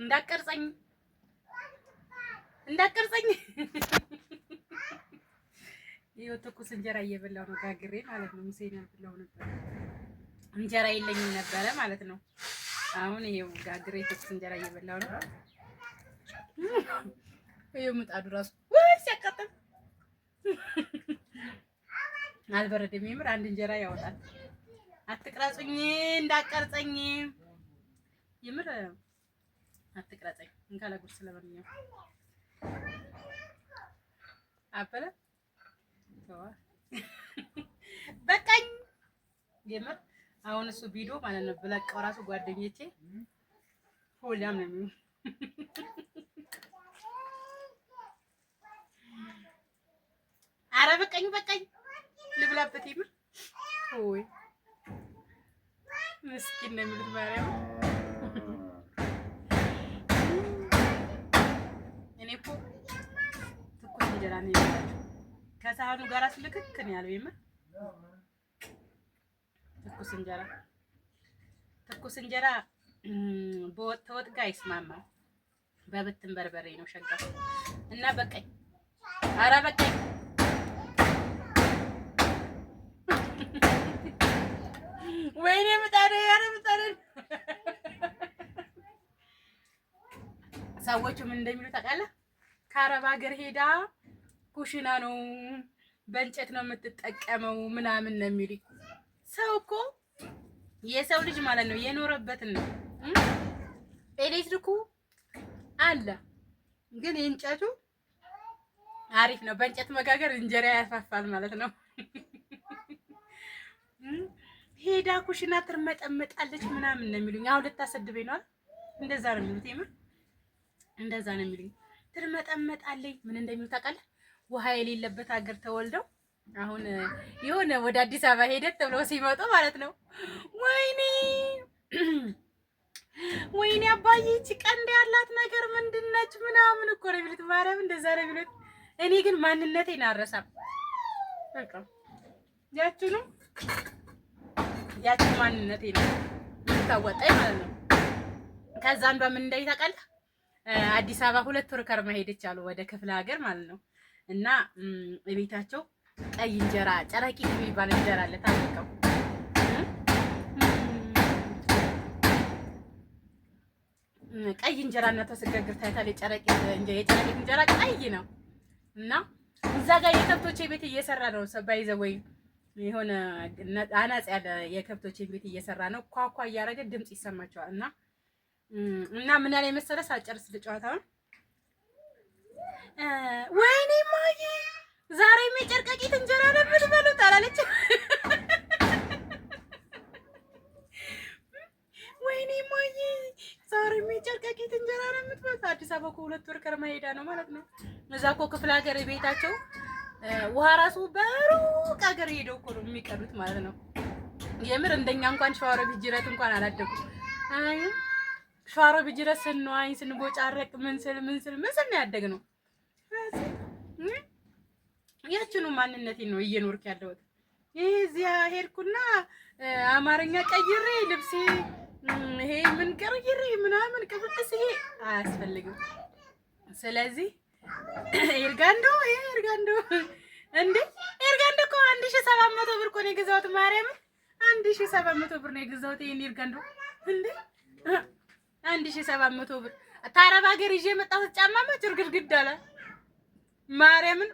እንዳትቀርጸኝ ይኸው ትኩስ እንጀራ እየበላሁ ነው ጋግሬ ማለት ነው። ሙሴን ያልበላሁ ነበር እንጀራ የለኝም ነበረ ማለት ነው። አሁን ይኸው ጋግሬ ትኩስ እንጀራ እየበላሁ ነው። ይኸው ምጣዱ ራሱ ወይ ሲያቃጥል አልበረደም። የምር አንድ እንጀራ ያወጣል። አትቅረጹኝ፣ እንዳትቀርጸኝ፣ የምር አትቅረጸኝ። እንካላ ጉርስ ለማንኛውም አበለ በቃኝ። የምር አሁን እሱ ቪዲዮ ማለት ነው ብለቀው ራሱ ጓደኞቼ ሁላም ነው የሚሉ ኧረ በቃኝ ልብላበት። የምር ወይ ምስኪን ነው የሚሉት ማርያም። እኔ እኮ ትኩስ እንጀራ ነው የሚባለው ከሳህኑ ጋር ስልክክ ነው ያለው። የምር ትኩስ እንጀራ በወጥ ጋር አይስማማም። በብትን በርበሬ ነው ሸጋ እና በቃኝ። ኧረ በቃኝ። ወይኔ ምጣዴ! ኧረ ምጣዴ! ሰዎቹ ምን እንደሚሉ ታውቃለህ? ከአረብ ሀገር ሄዳ ኩሽና ነው በእንጨት ነው የምትጠቀመው ምናምን ነው የሚሉኝ። ሰው እኮ የሰው ልጅ ማለት ነው የኖረበትን ነው። ኤሌክትሪኩ አለ ግን የእንጨቱ አሪፍ ነው። በእንጨት መጋገር እንጀራ ያፋፋል ማለት ነው። ሄዳ ኩሽና ትርመጠመጣለች ምናምን ነው የሚሉኝ። አሁን ልታሰድበኝ ነው አይደል? እንደዛ ነው የሚሉት። የምር እንደዛ ነው የሚሉኝ። ትርመጠመጣለች ምን እንደሚሉ ታውቃለህ? ውሃ የሌለበት ሀገር ተወልደው አሁን የሆነ ወደ አዲስ አበባ ሄደት ተብለው ሲመጡ ማለት ነው ወይኔ አባዬ እቺ ቀንድ ያላት ነገር ምንድነች ምናምን እኮ ነው የሚሉት። ማርያም እንደዛ ነው የሚሉት። እኔ ግን ማንነቴን አልረሳም። በቃ ያቺ ማንነቴ ነው የምታወጣኝ ማለት ነው። ከዛ አንዷ ምን እንደይ ታውቃለህ? አዲስ አበባ 2 ወር ከርማ ሄደች አሉ ወደ ክፍለ ሀገር ማለት ነው። እና ቤታቸው ቀይ እንጀራ ጨረቂት የሚባል እንጀራ አለ ታውቀው? ቀይ እንጀራ እና ተስጋግር ታይታለች። የጨረቂት እንጀራ ቀይ ነው። እና እዛ ጋር የከብቶቼ ቤት እየሰራ ነው ሰባይዘ ወይ የሆነ አናጽ ያለ የከብቶቼ ቤት እየሰራ ነው። ኳኳ እያደረገ ድምጽ ይሰማቸዋል። እና ምን ያለ መሰለህ ሳጨርስ ልጨዋታውን ወይኔ ማዬ ዛሬ የጨርቀቂት እንጀራ ነው የምትበሉት አላለች። ወይኔ ማዬ ዛሬ የጨርቀቂት እንጀራ ነው የምትበሉት። አዲስ አበባ እኮ 2 ወር ከርማ ሄዳ ነው ማለት ነው። እዛ እኮ ክፍለ ሀገር ቤታቸው ውሃ ራሱ በሩቅ ሀገር ሄደው እኮ ነው የሚቀዱት ማለት ነው። የምር እንደኛ እንኳን ሸዋሮቢት ጅረት እንኳን አላደጉም። አይ ሸዋሮቢት ጅረት ስንዋኝ ስንቦጫረቅ ምን ስል ነው ያደግነው። ያችኑ ማንነቴን ነው እየኖርክ ያለሁት። እዚያ ሄድኩና አማርኛ ቀይሬ ልብሴ ይሄ ምን ቀይሬ ምናምን ቅብጥስ ይሄ አያስፈልግም። ስለዚህ ኤርጋንዶ እንዴ ኤርጋንዶ እኮ 1700 ብር እኮ ነው የገዛሁት። ማርያም 1700 ብር ነው የገዛሁት ይሄን ኤርጋንዶ እንዴ 1700 ብር። ታረብ ሀገር ይዤ የመጣሁት ጫማማ ጭርግድግድ አለ። ማርያምን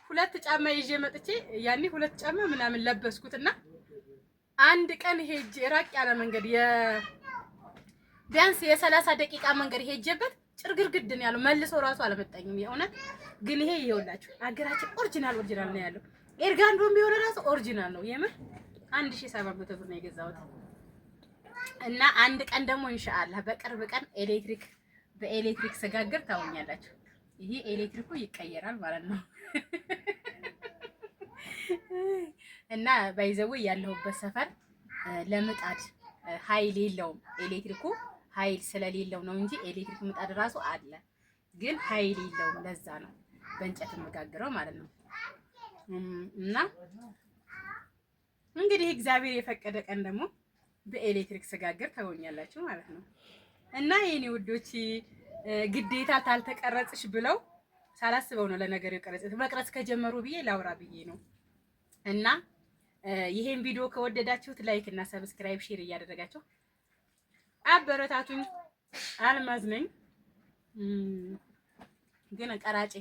2 ጫማ ይዤ መጥቼ ያኔ 2 ጫማ ምናምን ለበስኩትና አንድ ቀን ሄጄ ራቅ ያለ መንገድ ቢያንስ የ30 ደቂቃ መንገድ ሄጄበት ጭርግርግድ ነው ያለው። መልሶ ራሱ አልመጣኝም የእውነት። ግን ይሄ ይኸውላችሁ አገራችን ኦሪጂናል ነው ያለው። ኤርጋንዶም ቢሆን ራሱ ኦሪጂናል ነው የምር። 1700 ብር ነው የገዛሁት። እና አንድ ቀን ደግሞ ኢንሻአላህ በቅርብ ቀን በኤሌክትሪክ ስጋግር ታውኛላችሁ። ይሄ ኤሌክትሪኩ ይቀየራል ማለት ነው። እና ባይዘው ያለሁበት ሰፈር ለምጣድ ኃይል የለውም። ኤሌክትሪኩ ኃይል ስለሌለው ነው እንጂ ኤሌክትሪክ ምጣድ ራሱ አለ፣ ግን ኃይል የለውም። ለዛ ነው በእንጨት የምጋግረው ማለት ነው። እና እንግዲህ እግዚአብሔር የፈቀደ ቀን ደግሞ በኤሌክትሪክ ስጋግር ታውኛላችሁ ማለት ነው። እና የኔ ውዶች ግዴታ ታልተቀረጽሽ ብለው ሳላስበው ነው ለነገር የቀረጽት መቅረጽ ከጀመሩ ብዬ ላውራ ብዬ ነው። እና ይሄን ቪዲዮ ከወደዳችሁት ላይክ እና ሰብስክራይብ ሼር እያደረጋችሁ አበረታቱኝ። አልማዝ ነኝ ግን ቀራጬ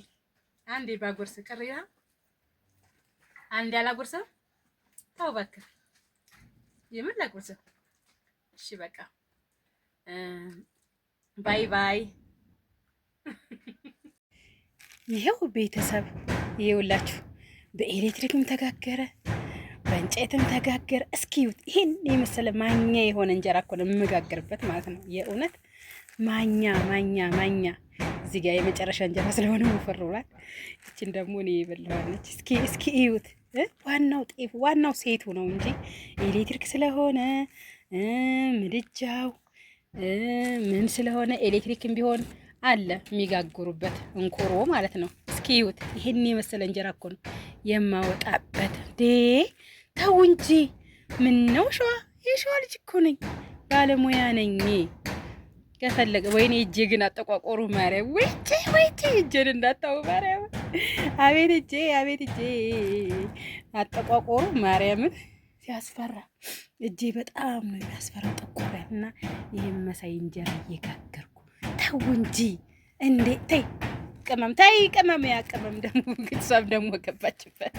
አንዴ ባጎርስ ቅሪያ አንዴ አላጎርሰም። ተው እባክህ የምን ላጎርሰው? እሺ በቃ ባይ ባይ። ይሄው ቤተሰብ ይኸውላችሁ በኤሌክትሪክም ተጋገረ በእንጨትም ተጋገረ። እስኪዩት ይሄን የመሰለ ማኛ የሆነ እንጀራ እኮ ነው የምጋገርበት ማለት ነው። የእውነት ማኛ ማኛ ማኛ። እዚህ ጋር የመጨረሻ እንጀራ ስለሆነ ወፈር ብሏል። እቺን ደግሞ እኔ የበላኋለች። እስኪ እዩት። ዋናው ጤፍ ዋናው ሴቱ ነው እንጂ ኤሌክትሪክ ስለሆነ ምድጃው ምን ስለሆነ ኤሌክትሪክም ቢሆን አለ የሚጋግሩበት እንቁሮ ማለት ነው። እስኪ እዩት። ይሄን የመሰለ እንጀራ እኮ ነው የማወጣበት። ተው እንጂ ምን ነው ሸዋ የሸዋ ልጅ እኮ ነኝ፣ ባለሙያ ነኝ። ከፈለገ ወይኔ እጄ ግን አጠቋቆሩ ማርያም፣ ወይቴ እጄን እንዳታው ማርያም፣ አቤት እጄ አጠቋቆሩ ማርያምን ሲያስፈራ፣ እጄ በጣም ነው የሚያስፈራ። ጠቆረና ይሄን መሳይ እንጀራ እየጋገርኩ ተው እንጂ እንዴ! ተይ ቅመም፣ ያ ቅመም ደግሞ ግጥሷም ደግሞ ገባችበት።